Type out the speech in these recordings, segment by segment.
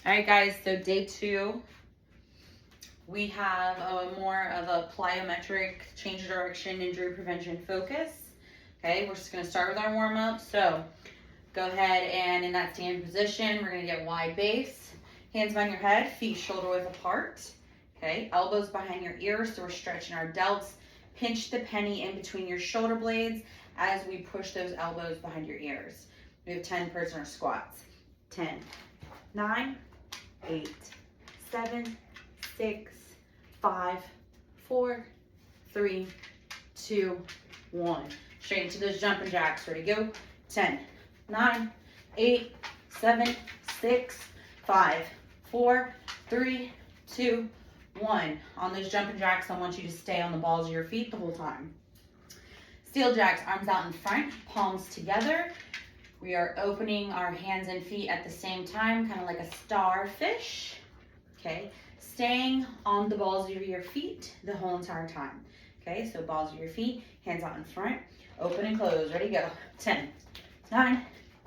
All right, guys, so day 2, we have more of a plyometric change of direction injury prevention focus. Okay, we're just gonna start with our warm up. So go ahead and in that standing position, we're gonna get wide base, hands behind your head, feet shoulder width apart. Okay, elbows behind your ears, so we're stretching our delts. Pinch the penny in between your shoulder blades as we push those elbows behind your ears. We have 10 prisoner squats. 10, 9, 8, 7, 6, 5, 4, 3, 2, 1. Straight into those jumping jacks. Ready, go. 10, 9, 8, 7, 6, 5, 4, 3, 2, 1. On those jumping jacks, I want you to stay on the balls of your feet the whole time. Steel jacks, arms out in front, palms together. We are opening our hands and feet at the same time, kind of like a starfish. Okay, staying on the balls of your feet the whole entire time. Okay, so balls of your feet, hands out in front, open and close. Ready, go. 10, 9,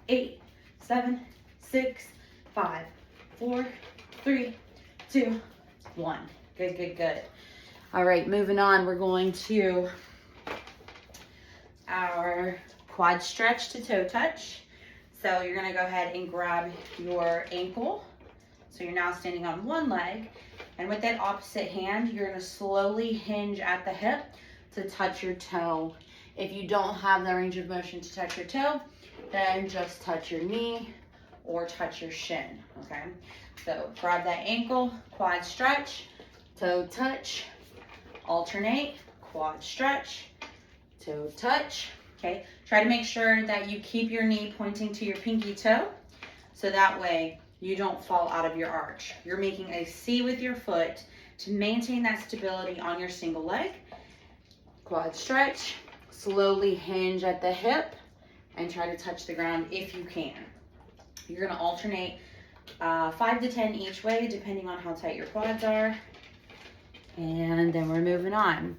8, 7, 6, 5, 4, 3, 2, 1. Good, good, good. All right, moving on. We're going to our quad stretch to toe touch. So you're gonna go ahead and grab your ankle. So you're now standing on one leg. And with that opposite hand, you're gonna slowly hinge at the hip to touch your toe. If you don't have the range of motion to touch your toe, then just touch your knee or touch your shin, okay? So grab that ankle, quad stretch, toe touch, alternate, quad stretch, toe touch, okay? Try to make sure that you keep your knee pointing to your pinky toe, so that way you don't fall out of your arch. You're making a C with your foot to maintain that stability on your single leg. Quad stretch, slowly hinge at the hip, and try to touch the ground if you can. You're gonna alternate 5 to 10 each way, depending on how tight your quads are. And then we're moving on.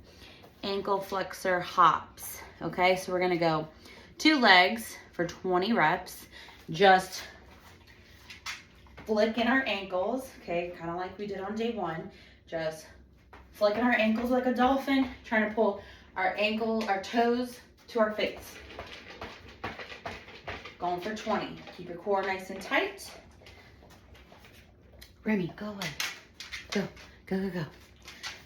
Ankle flexor hops. Okay, so we're gonna go 2 legs for 20 reps. Just flicking our ankles, okay, kind of like we did on day 1. Just flicking our ankles like a dolphin, trying to pull our toes to our face. Going for 20. Keep your core nice and tight. Remy, go away. Go, go, go, go.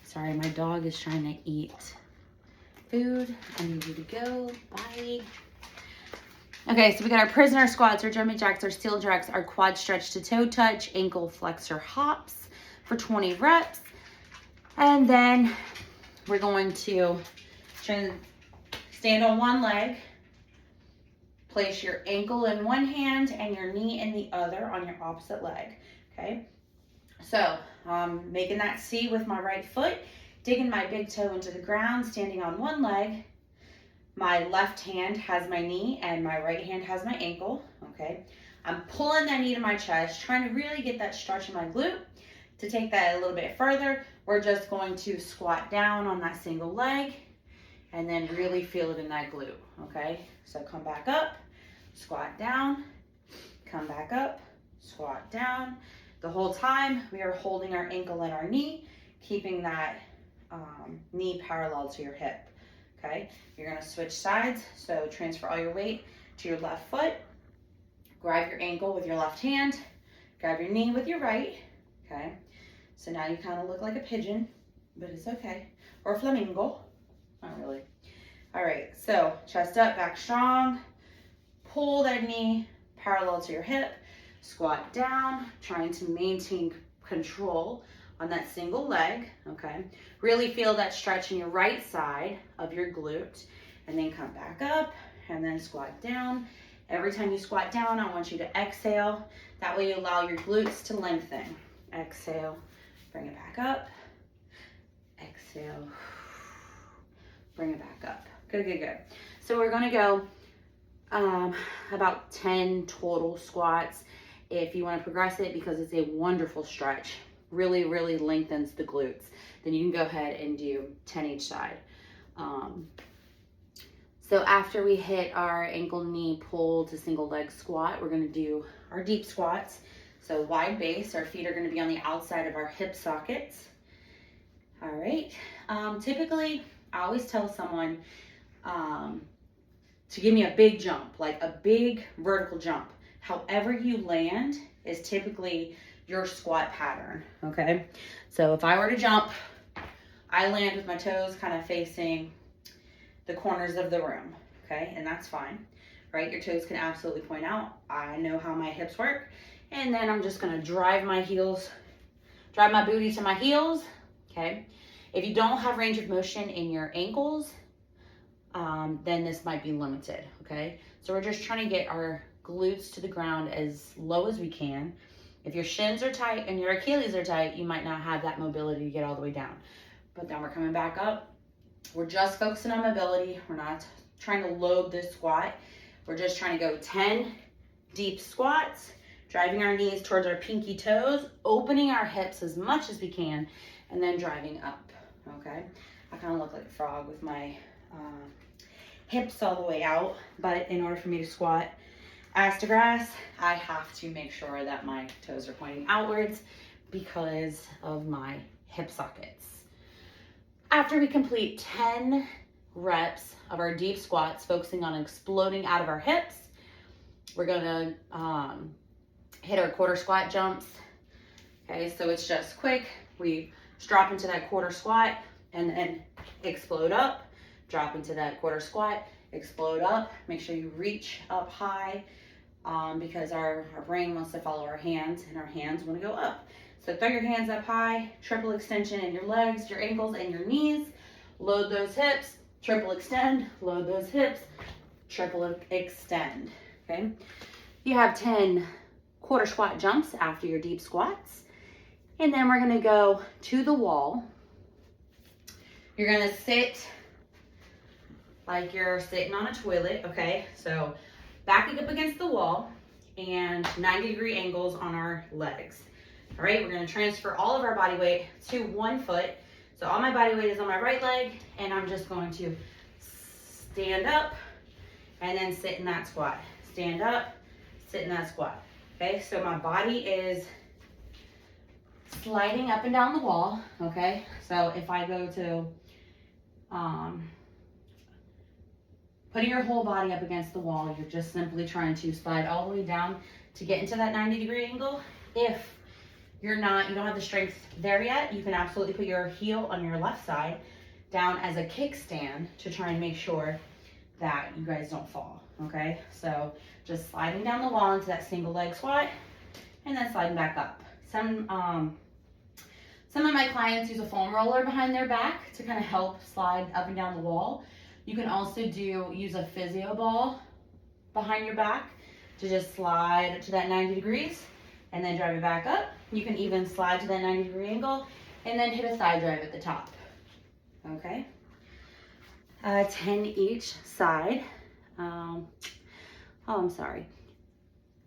Sorry, my dog is trying to eat food. I need you to go. Bye. Okay, so we got our prisoner squats, our jumping jacks, our steel jacks, our quad stretch to toe touch, ankle flexor hops for 20 reps. And then we're going to stand on one leg, place your ankle in one hand and your knee in the other on your opposite leg, okay? So making that C with my right foot, digging my big toe into the ground, standing on one leg. My left hand has my knee and my right hand has my ankle, okay? I'm pulling that knee to my chest, trying to really get that stretch in my glute. To take that a little bit further, we're just going to squat down on that single leg and then really feel it in that glute, okay? So come back up, squat down, come back up, squat down. The whole time we are holding our ankle and our knee, keeping that knee parallel to your hip. Okay, you're gonna switch sides, so transfer all your weight to your left foot, grab your ankle with your left hand, grab your knee with your right, okay? So now you kind of look like a pigeon, but it's okay, or a flamingo, not really. All right, so chest up, back strong, pull that knee parallel to your hip, squat down, trying to maintain control on that single leg, okay? Really feel that stretch in your right side of your glute, and then come back up and then squat down. Every time you squat down, I want you to exhale. That way you allow your glutes to lengthen. Exhale, bring it back up. Exhale, bring it back up. Good, good, good. So we're gonna go about 10 total squats if you wanna progress it, because it's a wonderful stretch. Really, really lengthens the glutes. Then you can go ahead and do 10 each side. So after we hit our ankle knee pull to single leg squat, we're gonna do our deep squats. So wide base, our feet are gonna be on the outside of our hip sockets. All right, typically I always tell someone to give me a big jump, like a big vertical jump. However you land is typically your squat pattern, okay? So if I were to jump, I land with my toes kind of facing the corners of the room, okay? And that's fine, right? Your toes can absolutely point out. I know how my hips work. And then I'm just gonna drive my booty to my heels, okay? If you don't have range of motion in your ankles, then this might be limited, okay? So we're just trying to get our glutes to the ground as low as we can. If your shins are tight and your Achilles are tight, you might not have that mobility to get all the way down. But then we're coming back up. We're just focusing on mobility. We're not trying to load this squat. We're just trying to go 10 deep squats, driving our knees towards our pinky toes, opening our hips as much as we can, and then driving up, okay? I kind of look like a frog with my hips all the way out, but in order for me to squat ass to grass, I have to make sure that my toes are pointing outwards because of my hip sockets. After we complete 10 reps of our deep squats, focusing on exploding out of our hips, we're gonna hit our quarter squat jumps. Okay, so it's just quick. We drop into that quarter squat and then explode up, drop into that quarter squat, explode up. Make sure you reach up high because our brain wants to follow our hands and our hands want to go up. So throw your hands up high, triple extension in your legs, your ankles, and your knees. Load those hips, triple extend, load those hips, triple extend, okay? You have 10 quarter squat jumps after your deep squats. And then we're gonna go to the wall. You're gonna sit like you're sitting on a toilet, okay? So backing up against the wall and 90-degree angles on our legs. All right, we're gonna transfer all of our body weight to one foot. So all my body weight is on my right leg, and I'm just going to stand up and then sit in that squat. Stand up, sit in that squat. Okay, so my body is sliding up and down the wall, okay? So if I go to putting your whole body up against the wall, you're just simply trying to slide all the way down to get into that 90-degree angle. If you don't have the strength there yet, you can absolutely put your heel on your left side down as a kickstand to try and make sure that you guys don't fall, okay? So just sliding down the wall into that single leg squat and then sliding back up. Some of my clients use a foam roller behind their back to kind of help slide up and down the wall. You can also use a physio ball behind your back to just slide to that 90 degrees and then drive it back up. You can even slide to that 90-degree angle and then hit a side drive at the top, okay? 10 each side. I'm sorry.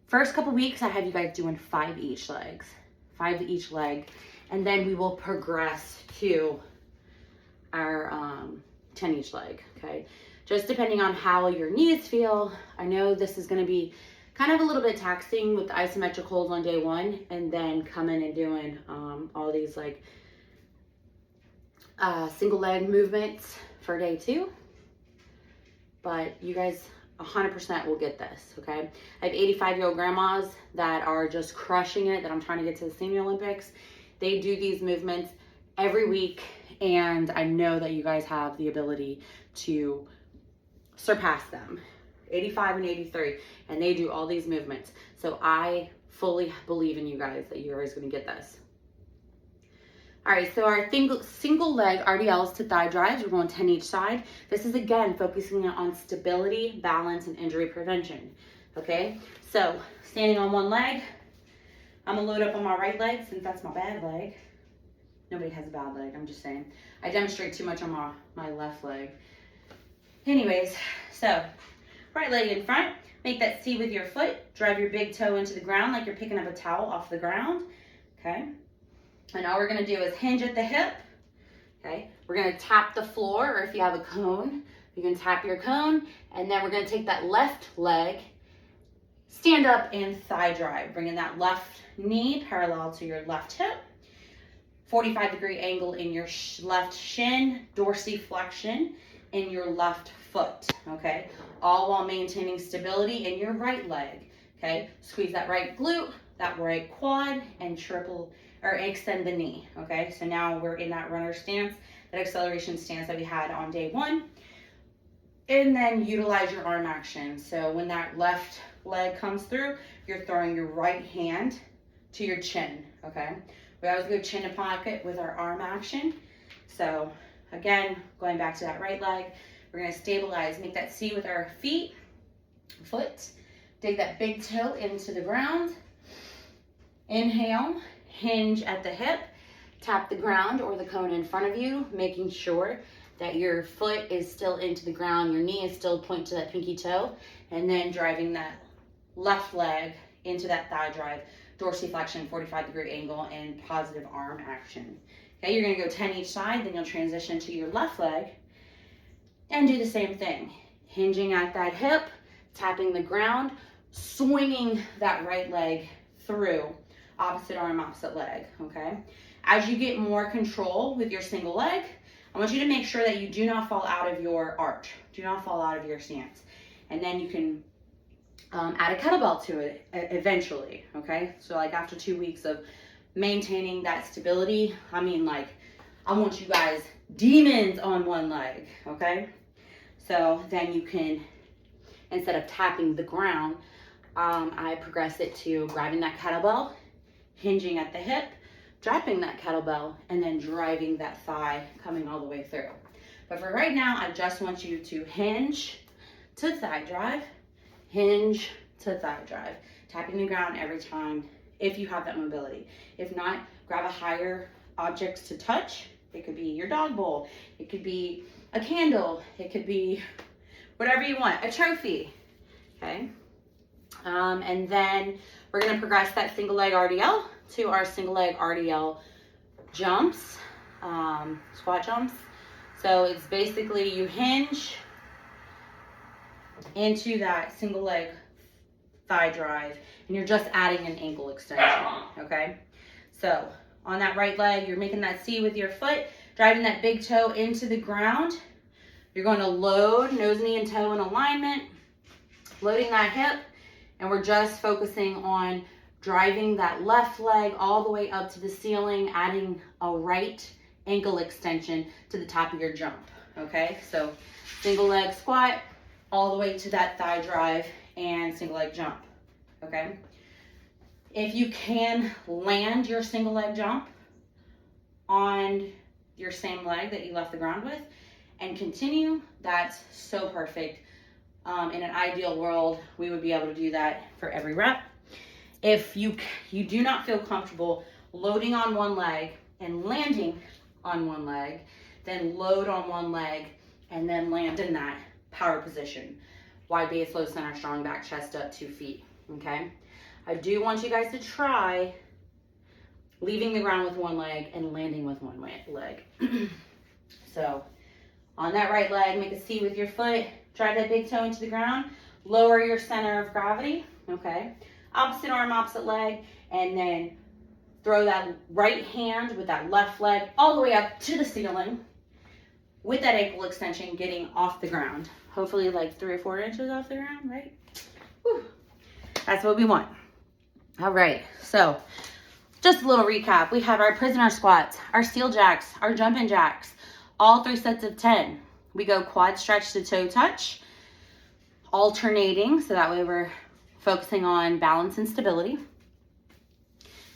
First couple weeks, I have you guys doing 5 each leg, and then we will progress to our 10 each leg, okay? Just depending on how your knees feel. I know this is gonna be kind of a little bit taxing with the isometric holds on day 1 and then coming and doing all these like single leg movements for day 2. But you guys 100% will get this, okay? I have 85-year-old grandmas that are just crushing it, that I'm trying to get to the Senior Olympics. They do these movements every week, and I know that you guys have the ability to surpass them. 85 and 83, and they do all these movements. So I fully believe in you guys that you're always gonna get this. All right, so our single leg RDLs to thigh drives, we're going 10 each side. This is again, focusing on stability, balance, and injury prevention, okay? So standing on one leg, I'm gonna load up on my right leg since that's my bad leg. Nobody has a bad leg, I'm just saying. I demonstrate too much on my left leg. Anyways, so right leg in front, make that C with your foot, drive your big toe into the ground like you're picking up a towel off the ground, okay? And all we're gonna do is hinge at the hip, okay? We're gonna tap the floor, or if you have a cone, you can tap your cone, and then we're gonna take that left leg, stand up and thigh drive, bringing that left knee parallel to your left hip. 45-degree angle in your left shin, dorsiflexion in your left foot, okay? All while maintaining stability in your right leg, okay? Squeeze that right glute, that right quad, and extend the knee, okay? So now we're in that runner stance, that acceleration stance that we had on day one. And then utilize your arm action. So when that left leg comes through, you're throwing your right hand to your chin, okay? We always go chin to pocket with our arm action. So again, going back to that right leg, we're gonna stabilize, make that C with our foot, dig that big toe into the ground. Inhale, hinge at the hip, tap the ground or the cone in front of you, making sure that your foot is still into the ground, your knee is still pointing to that pinky toe, and then driving that left leg into that thigh drive, dorsiflexion, 45-degree angle, and positive arm action. Okay, you're gonna go 10 each side, then you'll transition to your left leg and do the same thing. Hinging at that hip, tapping the ground, swinging that right leg through, opposite arm, opposite leg, okay? As you get more control with your single leg, I want you to make sure that you do not fall out of your arch, do not fall out of your stance. And then you can add a kettlebell to it eventually, okay? So like after 2 weeks of maintaining that stability, I mean like, I want you guys demons on one leg, okay? So then you can, instead of tapping the ground, I progress it to grabbing that kettlebell, hinging at the hip, dropping that kettlebell, and then driving that thigh coming all the way through. But for right now, I just want you to hinge to thigh drive, hinge to thigh drive, tapping the ground every time if you have that mobility. If not, grab a higher object to touch. It could be your dog bowl, it could be a candle, it could be whatever you want, a trophy, okay? And then we're gonna progress that single leg RDL to our single leg RDL jumps, squat jumps. So it's basically you hinge into that single leg thigh drive and you're just adding an ankle extension, okay? So on that right leg, you're making that C with your foot, driving that big toe into the ground. You're going to load nose, knee, and toe in alignment, loading that hip, and we're just focusing on driving that left leg all the way up to the ceiling, adding a right ankle extension to the top of your jump, okay? So single leg squat, all the way to that thigh drive, and single leg jump, okay? If you can land your single leg jump on your same leg that you left the ground with and continue, that's so perfect. In an ideal world, we would be able to do that for every rep. If you do not feel comfortable loading on one leg and landing on one leg, then load on one leg and then land in that power position. Wide base, low center, strong back, chest up, 2 feet, okay? I do want you guys to try leaving the ground with one leg and landing with one leg. So on that right leg, make a C with your foot, drive that big toe into the ground, lower your center of gravity, okay? Opposite arm, opposite leg, and then throw that right hand with that left leg all the way up to the ceiling with that ankle extension getting off the ground. Hopefully like 3 or 4 inches off the ground, right? Whew. That's what we want. All right, so just a little recap. We have our prisoner squats, our steel jacks, our jumping jacks, all 3 sets of 10. We go quad stretch to toe touch, alternating, so that way we're focusing on balance and stability.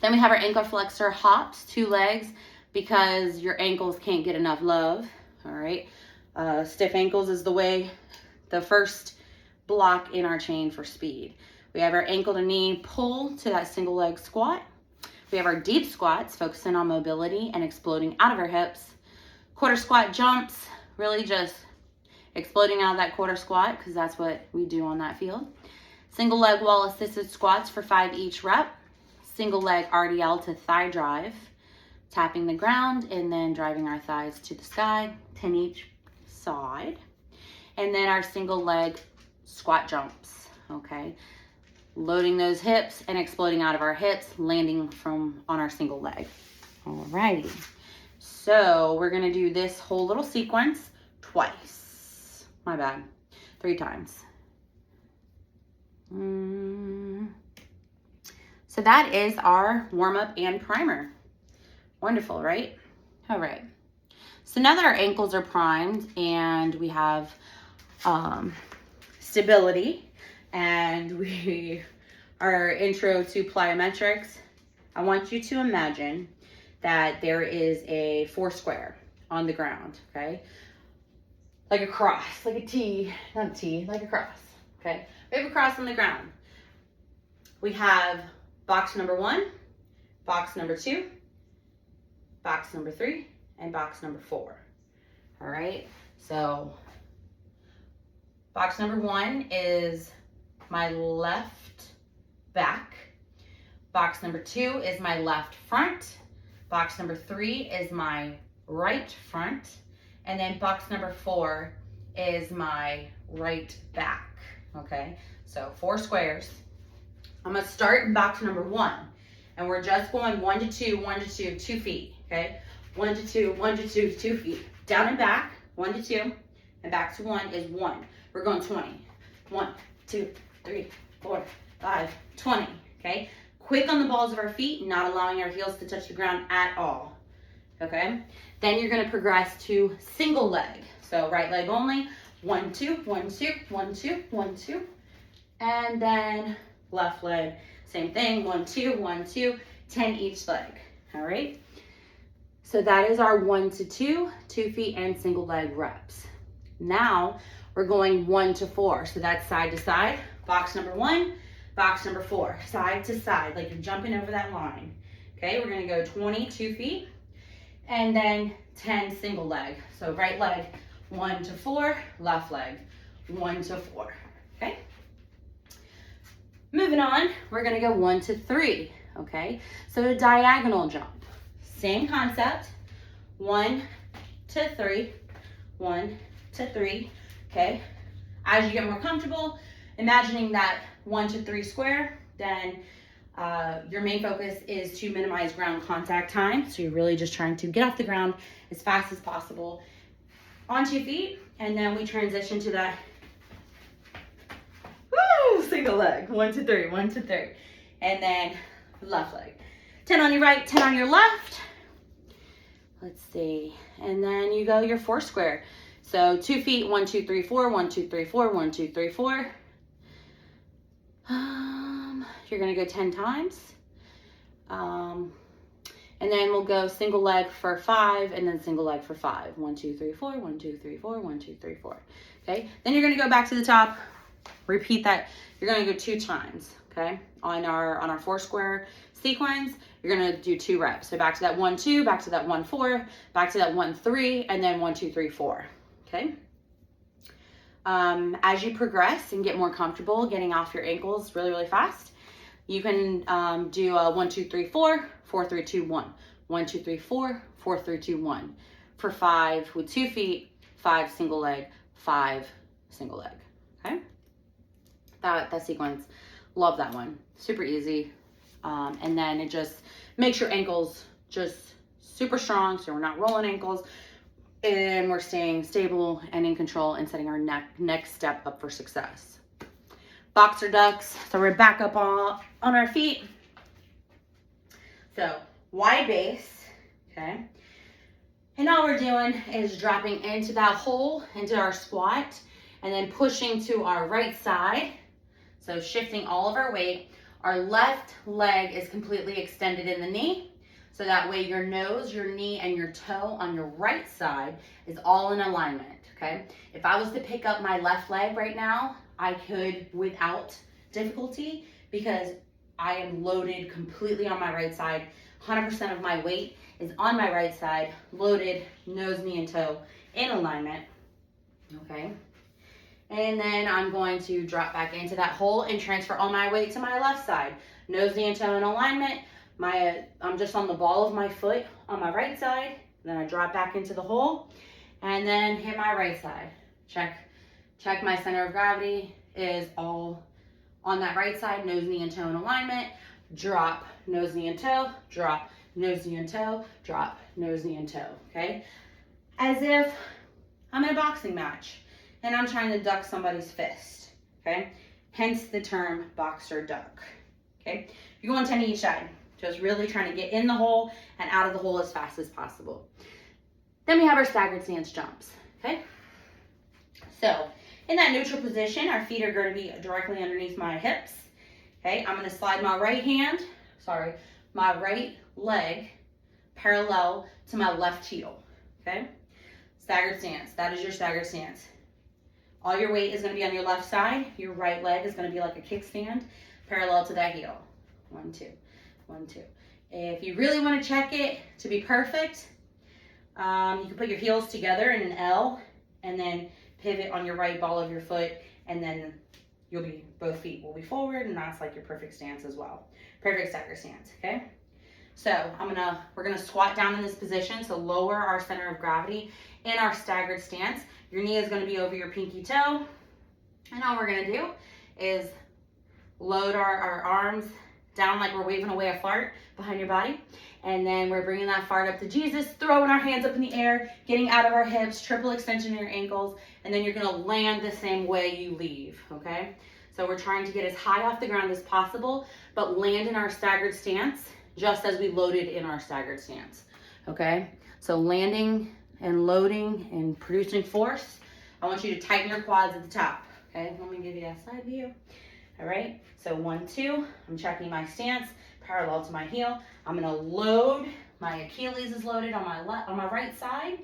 Then we have our ankle flexor hops, 2 legs, because your ankles can't get enough love, all right? Stiff ankles is the first block in our chain for speed. We have our ankle to knee pull to that single leg squat. We have our deep squats, focusing on mobility and exploding out of our hips. Quarter squat jumps, really just exploding out of that quarter squat because that's what we do on that field. Single leg wall assisted squats for 5 each rep. Single leg RDL to thigh drive, tapping the ground and then driving our thighs to the sky, 10 each side. And then our single leg squat jumps, okay? loading those hips and exploding out of our hips, landing on our single leg. Alrighty. So we're gonna do this whole little sequence twice. My bad. 3 times. So that is our warm-up and primer. Wonderful, right? All right. So now that our ankles are primed and we have stability and our intro to plyometrics, I want you to imagine that there is a 4 square on the ground, okay? Like a cross, like a T, not a T, like a cross, okay? We have a cross on the ground. We have box number 1, box number 2, box number 3, and box number 4. All right, so box number 1 is my left back. Box number 2 is my left front. Box number 3 is my right front. And then box number 4 is my right back. Okay, so 4 squares. I'm gonna start in box number 1, and we're just going 1 to 2, 1 to 2, 2 feet, okay? 1 to 2, 1 to 2, 2 feet. Down and back, 1 to 2, and back to 1 is 1. We're going 20. 1, 2, 3, 4, 5, 20, okay? Quick on the balls of our feet, not allowing our heels to touch the ground at all, okay? Then you're gonna progress to single leg. So right leg only, 1, 2, 1, 2, 1, 2, 1, 2, and then left leg, same thing, 1, 2, 1, 2, 10 each leg, all right? So that is our 1 to 2, 2 feet and single leg reps. Now we're going 1 to 4, so that's side to side. Box number 1, box number 4, side to side, like you're jumping over that line. Okay, we're gonna go 22 feet and then 10 single leg. So right leg, 1 to 4, left leg, 1 to 4, okay? Moving on, we're gonna go 1 to 3, okay? So a diagonal jump, same concept, 1 to 3, 1 to 3, okay? As you get more comfortable, imagining that 1 to 3 square, then your main focus is to minimize ground contact time. So you're really just trying to get off the ground as fast as possible onto your feet, and then we transition to that single leg, 1 to 3, 1 to 3, and then left leg. 10 on your right, 10 on your left. Let's see, and then you go your 4 square. So 2 feet, 1, 2, 3, 4, 1, 2, 3, 4, 1, 2, 3, 4. You're gonna go 10 times. And then we'll go single leg for 5 and then single leg for 5. 1, 2, 3, 4, 1, 2, 3, 4, 1, 2, 3, 4. Okay, then you're gonna go back to the top, repeat that. You're gonna go 2 times, okay? On our 4 square sequence, you're gonna do 2 reps. So back to that 1, 2, back to that 1, 4, back to that 1, 3, and then 1, 2, 3, 4, okay? As you progress and get more comfortable getting off your ankles really, really fast, you can do a 1, 2, 3, 4, 4, 3, 2, 1. 1, 2, 3, 4, 4, 3, 2, 1. For 5 with 2 feet, 5 single leg, 5 single leg, okay? That sequence, love that one. Super easy. And then it just makes your ankles just super strong, so we're not rolling ankles, and we're staying stable and in control and setting our next step up for success. Boxer ducks, so we're back up on our feet. So wide base, okay? And all we're doing is dropping into that hole, into our squat, and then pushing to our right side. So shifting all of our weight. Our left leg is completely extended in the knee. So that way your nose, your knee, and your toe on your right side is all in alignment, okay? If I was to pick up my left leg right now, I could without difficulty because I am loaded completely on my right side. 100% of my weight is on my right side, loaded, nose, knee, and toe in alignment, okay? And then I'm going to drop back into that hole and transfer all my weight to my left side. Nose, knee, and toe in alignment. I'm just on the ball of my foot on my right side. Then I drop back into the hole and then hit my right side. Check my center of gravity is all On that right side, nose, knee, and toe in alignment, drop, nose, knee, and toe, drop, nose, knee, and toe, drop, nose, knee, and toe, okay? As if I'm in a boxing match and I'm trying to duck somebody's fist, okay? Hence the term boxer duck, okay? You're going 10 to each side, just really trying to get in the hole and out of the hole as fast as possible. Then we have our staggered stance jumps, okay? So in that neutral position, our feet are going to be directly underneath my hips, okay? I'm going to slide my right leg parallel to my left heel, okay? Staggered stance, that is your staggered stance. All your weight is going to be on your left side. Your right leg is going to be like a kickstand parallel to that heel. 1, 2, 1, 2. If you really want to check it to be perfect, you can put your heels together in an L and then pivot on your right ball of your foot, and then both feet will be forward, and that's like your perfect stance as well. Perfect staggered stance, okay? So we're gonna squat down in this position, so lower our center of gravity in our staggered stance. Your knee is gonna be over your pinky toe, and all we're gonna do is load our arms down like we're waving away a fart behind your body, and then we're bringing that fart up to Jesus, throwing our hands up in the air, getting out of our hips, triple extension in your ankles, and then you're gonna land the same way you leave, okay? So we're trying to get as high off the ground as possible, but land in our staggered stance just as we loaded in our staggered stance, okay? So landing and loading and producing force. I want you to tighten your quads at the top, okay? Let me give you that side view. All right, so 1, 2, I'm checking my stance parallel to my heel. I'm gonna load, my Achilles is loaded on my right side,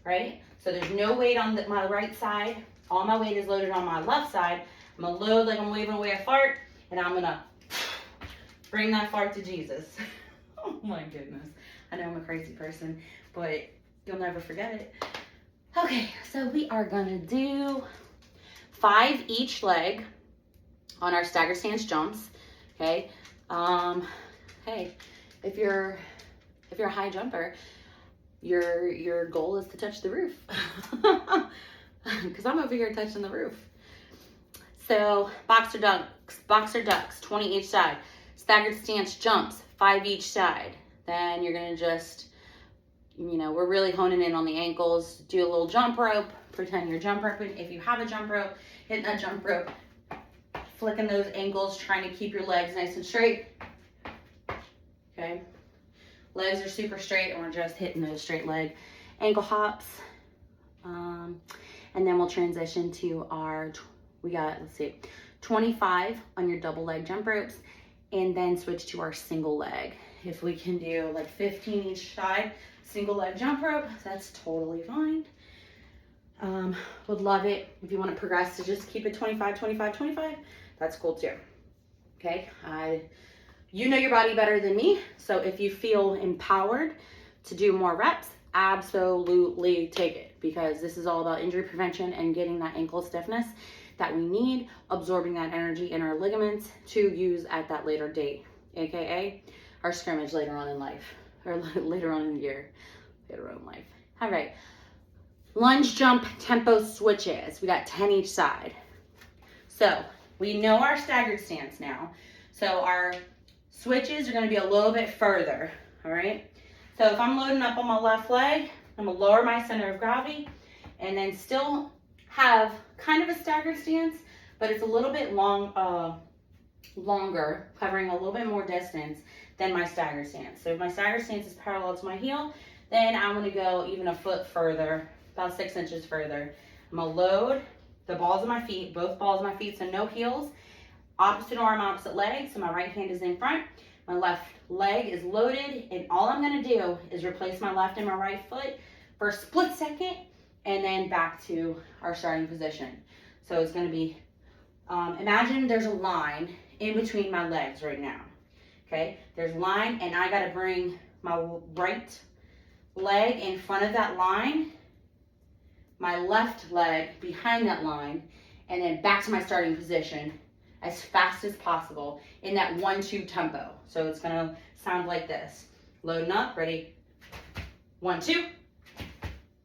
right? So there's no weight on my right side. All my weight is loaded on my left side. I'm gonna load like I'm waving away a fart, and I'm gonna bring that fart to Jesus. Oh my goodness. I know I'm a crazy person, but you'll never forget it. Okay, so we are gonna do 5 each leg on our staggered stance jumps, okay? Hey, if you're a high jumper, your goal is to touch the roof, because I'm over here touching the roof. So boxer ducks, 20 each side. Staggered stance jumps, 5 each side. Then you're gonna just, we're really honing in on the ankles. Do a little jump rope, pretend you're jump roping. If you have a jump rope, hit that jump rope, flicking those ankles, trying to keep your legs nice and straight, okay? Legs are super straight, and we're just hitting those straight leg ankle hops. And then we'll transition to we got 25 on your double leg jump ropes, and then switch to our single leg. If we can do like 15 each side, single leg jump rope, that's totally fine. Would love it if you want to progress to just keep it 25, 25, 25. That's cool too. Okay, you know your body better than me, so if you feel empowered to do more reps, absolutely take it, because this is all about injury prevention and getting that ankle stiffness that we need, absorbing that energy in our ligaments to use at that later date, aka our scrimmage later on in life, or later on in the year, later on in life. All right, lunge jump tempo switches. We got 10 each side. So we know our staggered stance now. So our switches are gonna be a little bit further, all right? So if I'm loading up on my left leg, I'm gonna lower my center of gravity and then still have kind of a staggered stance, but it's a little bit longer, covering a little bit more distance than my staggered stance. So if my staggered stance is parallel to my heel, then I'm gonna go even a foot further, about 6 inches further. I'm gonna load the balls of my feet, both balls of my feet, so no heels. Opposite arm, opposite leg, so my right hand is in front. My left leg is loaded, and all I'm gonna do is replace my left and my right foot for a split second, and then back to our starting position. So it's gonna be, imagine there's a line in between my legs right now, okay? There's a line, and I gotta bring my right leg in front of that line, my left leg behind that line, and then back to my starting position as fast as possible in that 1-2 tempo. So it's gonna sound like this. Loading up, ready? 1, 2,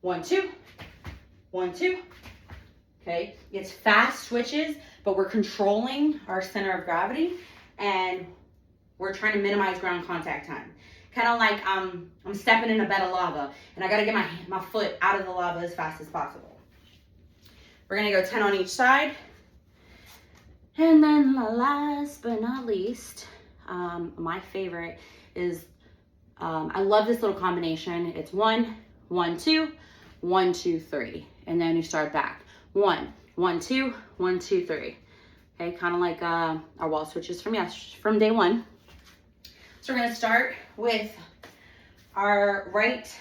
1, 2, 1, 2. okay? It's fast switches, but we're controlling our center of gravity, and we're trying to minimize ground contact time. Kind of like I'm stepping in a bed of lava, and I gotta get my foot out of the lava as fast as possible. We're gonna go 10 on each side. And then last but not least, my favorite is, I love this little combination. It's 1, 1, 2, 1, 2, 3. And then you start back. 1, 1, 2, 1, 2, 3. Okay, kind of like our wall switches from day one. So we're gonna start with our right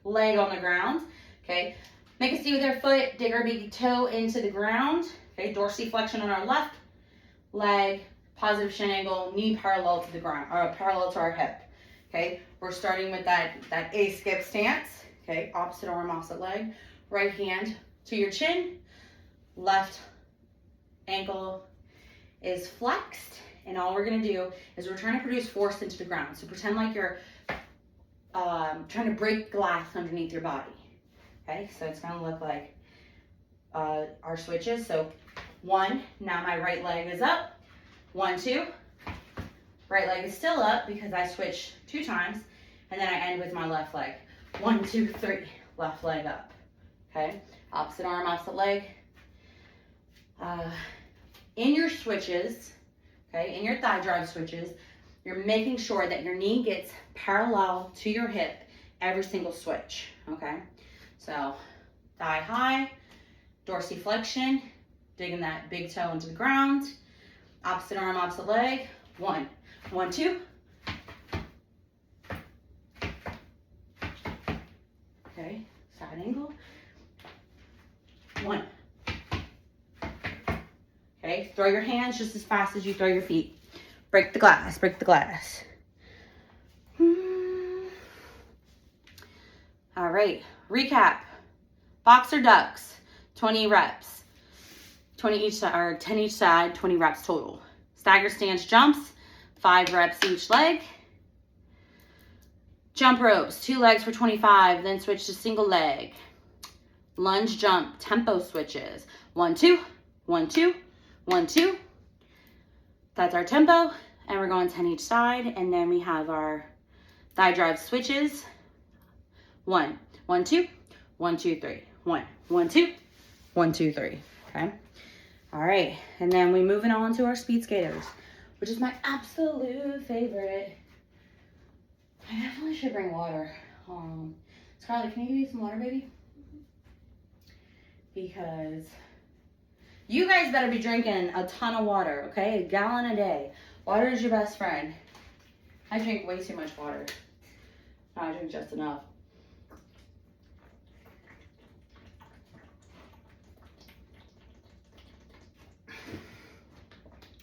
leg on the ground. Okay, make a C with our foot, dig our big toe into the ground. Okay, dorsiflexion on our left leg, positive shin angle, knee parallel to the ground, or parallel to our hip. Okay, we're starting with that A skip stance. Okay, opposite arm, opposite leg, right hand to your chin, left ankle is flexed, and all we're gonna do is we're trying to produce force into the ground. So pretend like you're trying to break glass underneath your body. Okay, so it's gonna look like our switches. So 1, now my right leg is up. 1, 2, right leg is still up because I switched 2 times, and then I end with my left leg. 1, 2, 3, left leg up. Okay, opposite arm, opposite leg. In your switches, okay, in your thigh drive switches, you're making sure that your knee gets parallel to your hip every single switch, okay? So thigh high, dorsiflexion, digging that big toe into the ground, opposite arm, opposite leg, 1, 1, 2. Okay, side angle, 1. Okay, throw your hands just as fast as you throw your feet. Break the glass, break the glass. All right, recap. Boxer ducks, 20 reps. 20 each side, or 10 each side, 20 reps total. Stagger stance jumps, 5 reps each leg. Jump ropes, 2 legs for 25, then switch to single leg. Lunge jump, tempo switches. 1, 2, 1, 2, 1, 2. That's our tempo, and we're going 10 each side, and then we have our thigh drive switches. 1, 1, 2, 1, 2, 3. 1, 1, 2, 1, 2, 3. Okay. All right, and then we moving on to our speed skaters, which is my absolute favorite. I definitely should bring water. Scarlett, can you give me some water, baby? Because you guys better be drinking a ton of water, okay? A gallon a day. Water is your best friend. I drink way too much water. I drink just enough.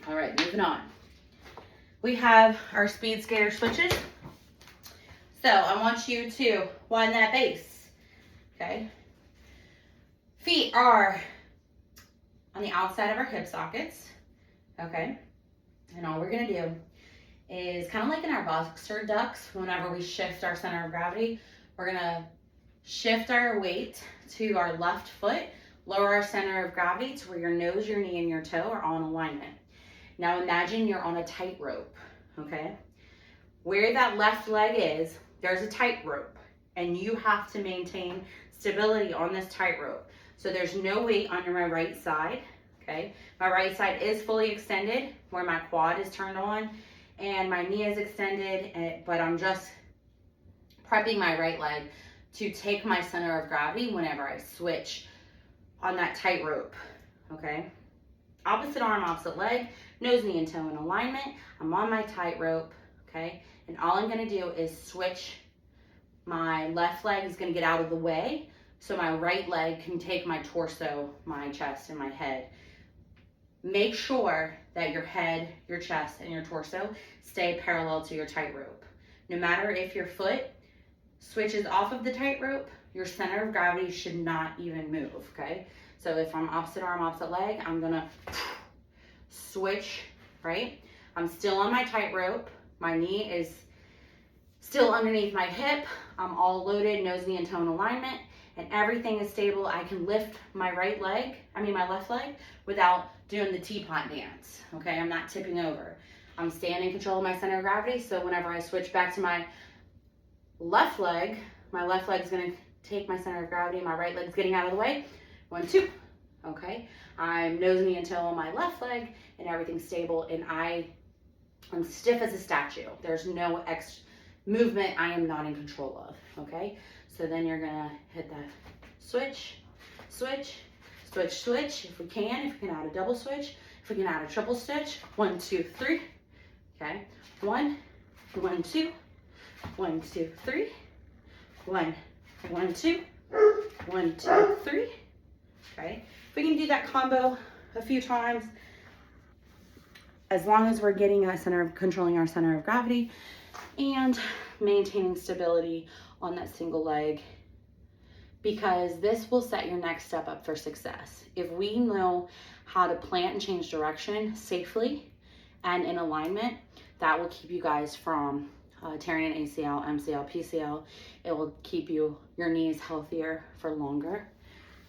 All right, moving on. We have our speed skater switches. So I want you to wind that base, okay? Feet are on the outside of our hip sockets, okay? And all we're gonna do is kind of like in our boxer ducks, whenever we shift our center of gravity, we're gonna shift our weight to our left foot, lower our center of gravity to where your nose, your knee, and your toe are all in alignment. Now imagine you're on a tightrope, okay? Where that left leg is, there's a tightrope, and you have to maintain stability on this tightrope. So there's no weight on my right side, okay? My right side is fully extended, where my quad is turned on, and my knee is extended, but I'm just prepping my right leg to take my center of gravity whenever I switch on that tightrope, okay? Opposite arm, opposite leg, nose, knee, and toe in alignment. I'm on my tightrope, okay? And all I'm gonna do is switch. My left leg is gonna get out of the way so my right leg can take my torso, my chest, and my head. Make sure that your head, your chest, and your torso stay parallel to your tightrope. No matter if your foot switches off of the tightrope, your center of gravity should not even move, okay? So if I'm opposite arm, opposite leg, I'm gonna switch, right? I'm still on my tightrope. My knee is still underneath my hip. I'm all loaded, nose, knee, and toe in alignment. and everything is stable, I can lift my my left leg without doing the teapot dance, okay? I'm not tipping over. I'm staying in control of my center of gravity, so whenever I switch back to my left leg is gonna take my center of gravity, my right leg's getting out of the way. 1, 2, okay? I'm nose, knee, and toe on my left leg, and everything's stable, and I'm stiff as a statue. There's no movement I am not in control of, okay? So then you're gonna hit that switch, switch, switch, switch. If we can add a double switch, if we can add a triple stitch. 1, 2, 3, okay? 1, 1, 2, 1, 2, 3, 1, 1, 2, 1, 2, 3, okay? If we can do that combo a few times, as long as we're getting controlling our center of gravity and maintaining stability on that single leg, because this will set your next step up for success. If we know how to plant and change direction safely and in alignment, that will keep you guys from tearing an ACL, MCL, PCL. It will keep your knees healthier for longer,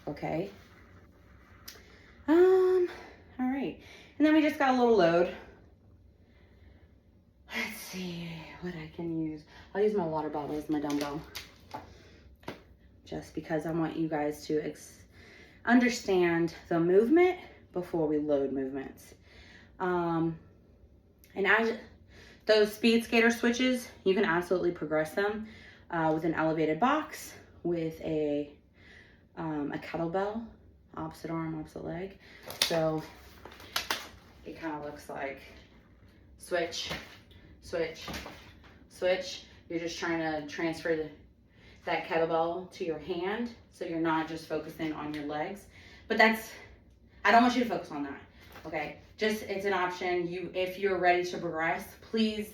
okay? All right, and then we just got a little load. Let's see what I can use. I'll use my water bottle as my dumbbell, just because I want you guys to understand the movement before we load movements. And as those speed skater switches, you can absolutely progress them with an elevated box, with a kettlebell, opposite arm, opposite leg. So it kind of looks like switch, switch, switch. You're just trying to transfer that kettlebell to your hand, so you're not just focusing on your legs. But I don't want you to focus on that, okay? It's an option. If you're ready to progress, please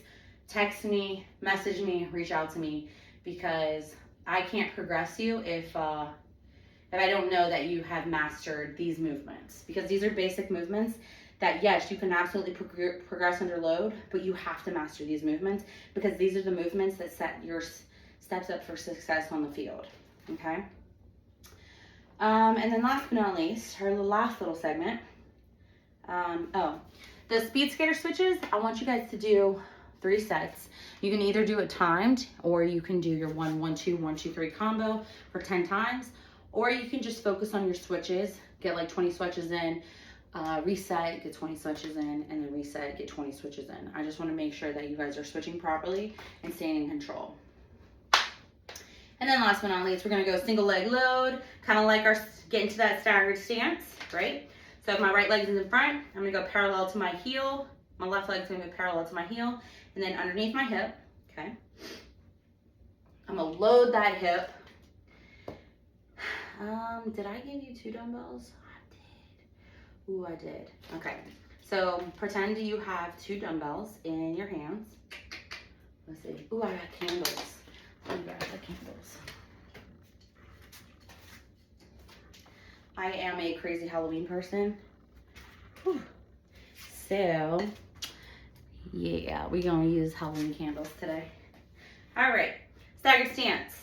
text me, message me, reach out to me, because I can't progress you if I don't know that you have mastered these movements, because these are basic movements that, yes, you can absolutely progress under load, but you have to master these movements, because these are the movements that set your steps up for success on the field, okay? And then last but not least, our last little segment, the speed skater switches, I want you guys to do 3 sets. You can either do it timed, or you can do your 1, 1, 2, 1, 2, 3 combo for 10 times, or you can just focus on your switches, get like 20 switches in, reset, get 20 switches in, and then reset, get 20 switches in. I just want to make sure that you guys are switching properly and staying in control. And then last but not least, we're going to go single leg load, kind of like getting to that staggered stance, right? So if my right leg is in front, I'm going to go parallel to my heel. My left leg is going to be parallel to my heel, and then underneath my hip, okay? I'm going to load that hip. Did I give you 2 dumbbells? I did. Ooh, I did. Okay. So pretend you have 2 dumbbells in your hands. Let's see. Ooh, I got candles. Let me grab the candles. I am a crazy Halloween person. Whew. So, yeah, we're going to use Halloween candles today. All right. Staggered stance.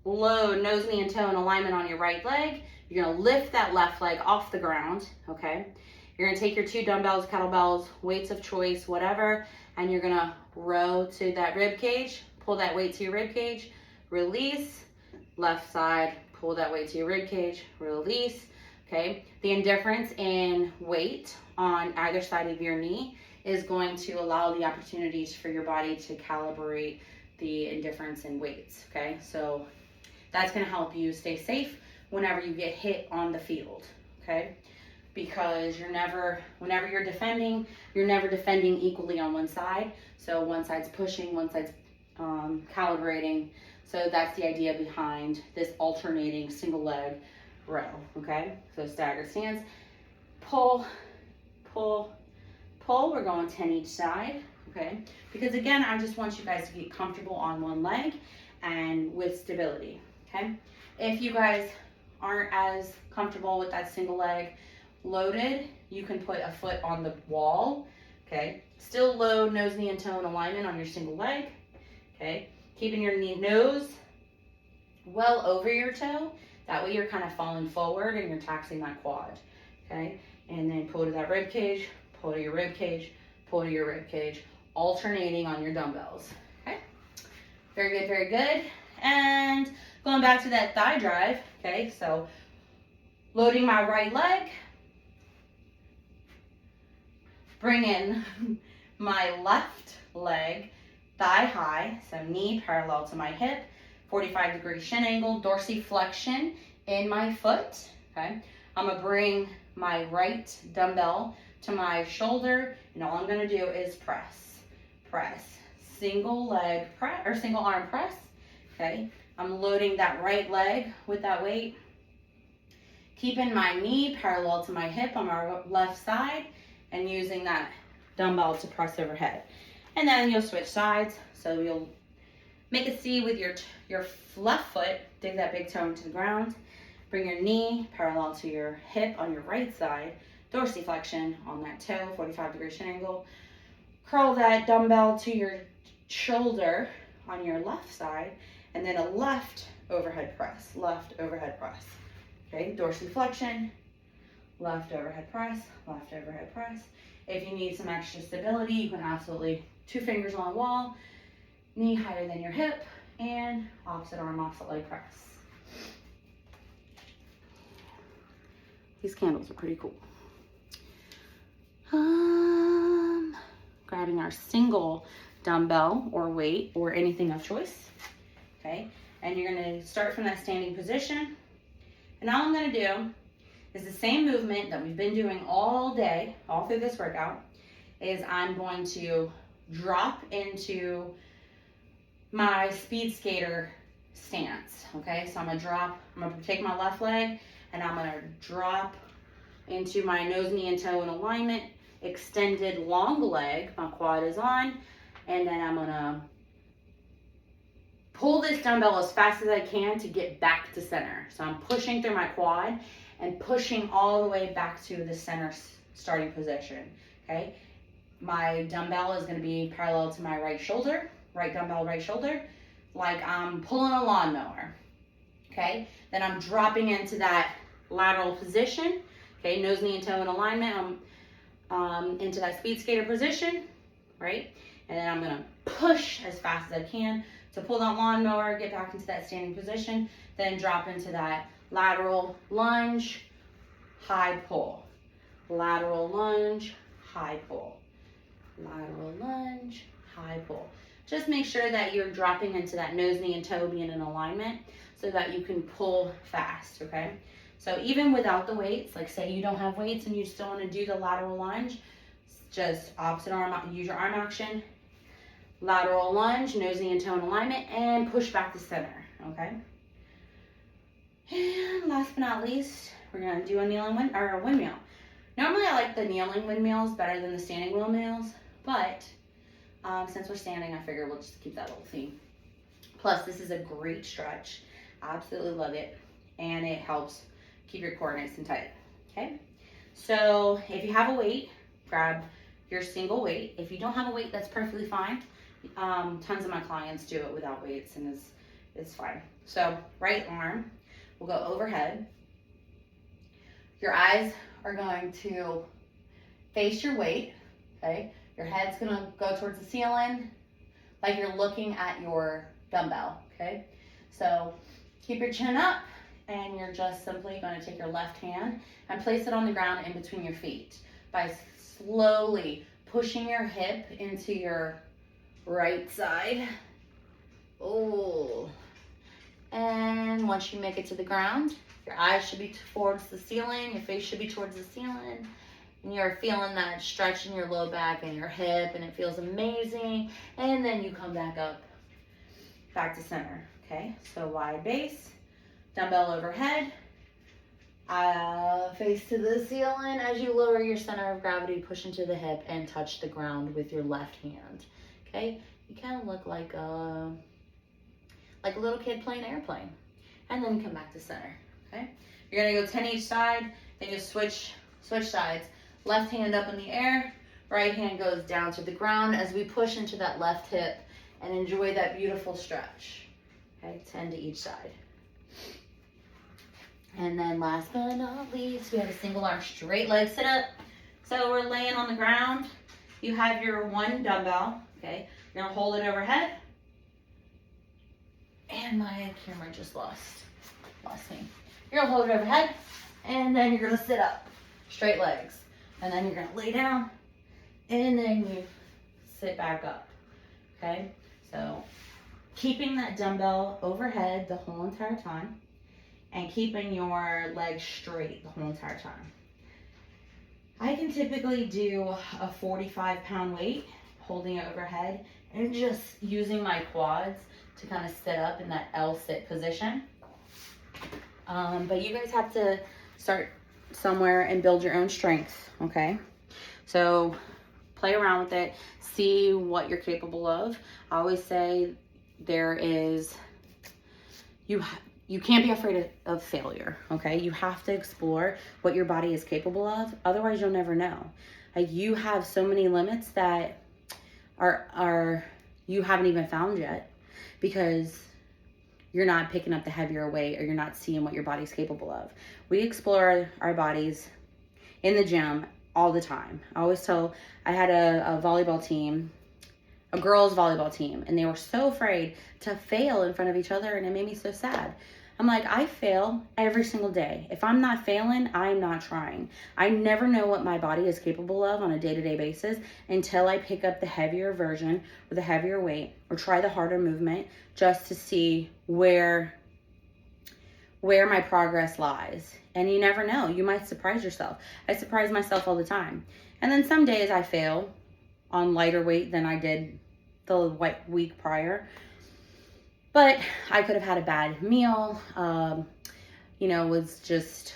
Load nose, knee, and toe in alignment on your right leg. You're going to lift that left leg off the ground, okay? You're going to take your 2 dumbbells, kettlebells, weights of choice, whatever, and you're going to row to that rib cage, pull that weight to your rib cage, release, left side, pull that weight to your rib cage, release, okay? The indifference in weight on either side of your knee is going to allow the opportunities for your body to calibrate the indifference in weights, okay? So that's going to help you stay safe whenever you get hit on the field, okay? Because whenever you're defending, you're never defending equally on one side. So one side's pushing, one side's calibrating. So that's the idea behind this alternating single leg row, okay? So staggered stance, pull, pull, pull. We're going 10 each side, okay? Because again, I just want you guys to get comfortable on one leg and with stability, okay? If you guys aren't as comfortable with that single leg loaded, you can put a foot on the wall, okay? Still load nose, knee, and toe in alignment on your single leg, okay? Keeping your nose well over your toe. That way you're kind of falling forward and you're taxing that quad, okay? And then pull to that rib cage, pull to your rib cage, pull to your rib cage, alternating on your dumbbells, okay? Very good, very good. And going back to that thigh drive, okay? So loading my right leg, bringing my left leg thigh high, so knee parallel to my hip, 45-degree shin angle, dorsiflexion in my foot, okay? I'm gonna bring my right dumbbell to my shoulder, and all I'm gonna do is press, single leg press, or single arm press, okay? I'm loading that right leg with that weight, keeping my knee parallel to my hip on my left side, and using that dumbbell to press overhead. And then you'll switch sides, so you'll make a C with your left foot, dig that big toe into the ground, bring your knee parallel to your hip on your right side, dorsiflexion on that toe, 45-degree shin angle, curl that dumbbell to your shoulder on your left side, and then a left overhead press, okay, dorsiflexion, left overhead press, left overhead press. If you need some extra stability, you can absolutely 2 fingers on the wall, knee higher than your hip, and opposite arm, opposite leg press. These candles are pretty cool. Grabbing our single dumbbell or weight or anything of choice, okay? And you're gonna start from that standing position. And all I'm gonna do is the same movement that we've been doing all day, all through this workout, is I'm going to drop into my speed skater stance, okay? So I'm gonna take my left leg and I'm gonna drop into my nose, knee, and toe in alignment, extended long leg, my quad is on, and then I'm gonna pull this dumbbell as fast as I can to get back to center. So I'm pushing through my quad and pushing all the way back to the center starting position, okay? My dumbbell is gonna be parallel to my right shoulder, right dumbbell, right shoulder, like I'm pulling a lawnmower, okay? Then I'm dropping into that lateral position, okay? Nose, knee, and toe in alignment, into that speed skater position, right? And then I'm gonna push as fast as I can to pull that lawnmower, get back into that standing position, then drop into that lateral lunge, high pull. Lateral lunge, high pull. Lateral lunge, high pull. Just make sure that you're dropping into that nose, knee, and toe being in alignment so that you can pull fast, okay? So even without the weights, like say you don't have weights and you still want to do the lateral lunge, just opposite arm, use your arm action, lateral lunge, nose, knee, and toe in alignment, and push back to center, okay? And last but not least, we're gonna do a kneeling windmill. Normally I like the kneeling windmills better than the standing windmills, but since we're standing, I figure we'll just keep that little theme. Plus, this is a great stretch. I absolutely love it, and it helps keep your core nice and tight, okay? So if you have a weight, grab your single weight. If you don't have a weight, that's perfectly fine. Tons of my clients do it without weights, and it's fine. So right arm will go overhead. Your eyes are going to face your weight, okay? Your head's gonna go towards the ceiling like you're looking at your dumbbell, okay? So keep your chin up, and you're just simply gonna take your left hand and place it on the ground in between your feet by slowly pushing your hip into your right side. Oh. And once you make it to the ground, your eyes should be towards the ceiling, your face should be towards the ceiling, and you're feeling that stretch in your low back and your hip, and it feels amazing. And then you come back up, back to center, okay? So wide base, dumbbell overhead, face to the ceiling. As you lower your center of gravity, push into the hip and touch the ground with your left hand, okay? You kind of look like a little kid playing airplane. And then come back to center, okay? You're gonna go 10 each side, then you switch sides. Left hand up in the air, right hand goes down to the ground as we push into that left hip and enjoy that beautiful stretch, okay? 10 to each side. And then last but not least, we have a single arm straight leg sit up. So we're laying on the ground. You have your one dumbbell, okay? You're gonna hold it overhead. And my camera just lost me. You're gonna hold it overhead, and then you're gonna sit up, straight legs. And then you're gonna lay down, and then you sit back up, okay? So keeping that dumbbell overhead the whole entire time, and keeping your legs straight the whole entire time. I can typically do a 45-pound weight, holding it overhead, and just using my quads to kind of sit up in that L-sit position. But you guys have to start somewhere and build your own strength, okay? So play around with it, see what you're capable of. I always say you can't be afraid of failure, okay? You have to explore what your body is capable of. Otherwise, you'll never know. Like, you have so many limits that are you haven't even found yet because you're not picking up the heavier weight or you're not seeing what your body's capable of. We explore our bodies in the gym all the time. I always tell, I had a volleyball team, a girls volleyball team, and they were so afraid to fail in front of each other, and it made me so sad. I'm like, I fail every single day. If I'm not failing, I'm not trying. I never know what my body is capable of on a day-to-day basis until I pick up the heavier version or the heavier weight or try the harder movement just to see where my progress lies. And you never know. You might surprise yourself. I surprise myself all the time. And then some days I fail on lighter weight than I did the week prior. But I could have had a bad meal, was just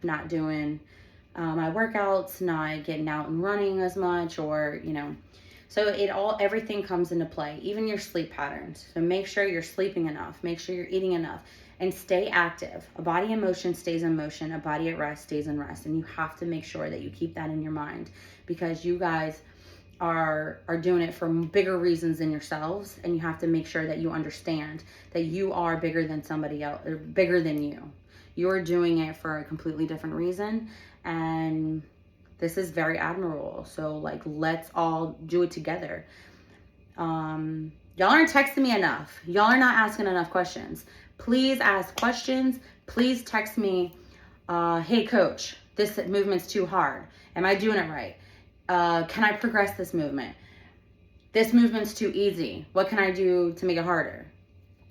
not doing my workouts, not getting out and running as much, or, so everything comes into play, even your sleep patterns. So make sure you're sleeping enough, make sure you're eating enough, and stay active. A body in motion stays in motion, a body at rest stays in rest, and you have to make sure that you keep that in your mind, because you guys are doing it for bigger reasons than yourselves, and you have to make sure that you understand that you are bigger than somebody else, or bigger than you. You're doing it for a completely different reason, and this is very admirable. So let's all do it together. Y'all aren't texting me enough. Y'all are not asking enough questions. Please ask questions. Please text me, hey coach, this movement's too hard. Am I doing it right? Can I progress this movement? This movement's too easy. What can I do to make it harder?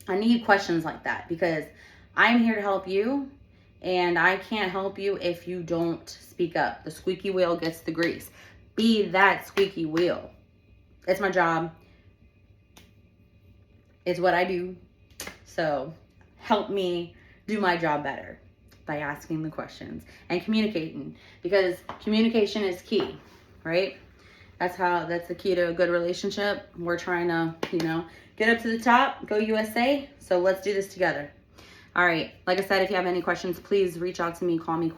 I need questions like that, because I'm here to help you, and I can't help you if you don't speak up. The squeaky wheel gets the grease. Be that squeaky wheel. It's my job. It's what I do. So help me do my job better by asking the questions and communicating, because communication is key. Right? That's the key to a good relationship. We're trying to, get up to the top, go USA. So let's do this together. All right. Like I said, if you have any questions, please reach out to me, call me,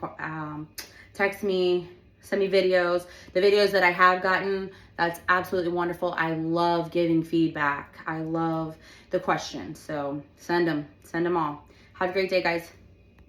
text me, send me videos. The videos that I have gotten, that's absolutely wonderful. I love giving feedback. I love the questions. So send them all. Have a great day, guys.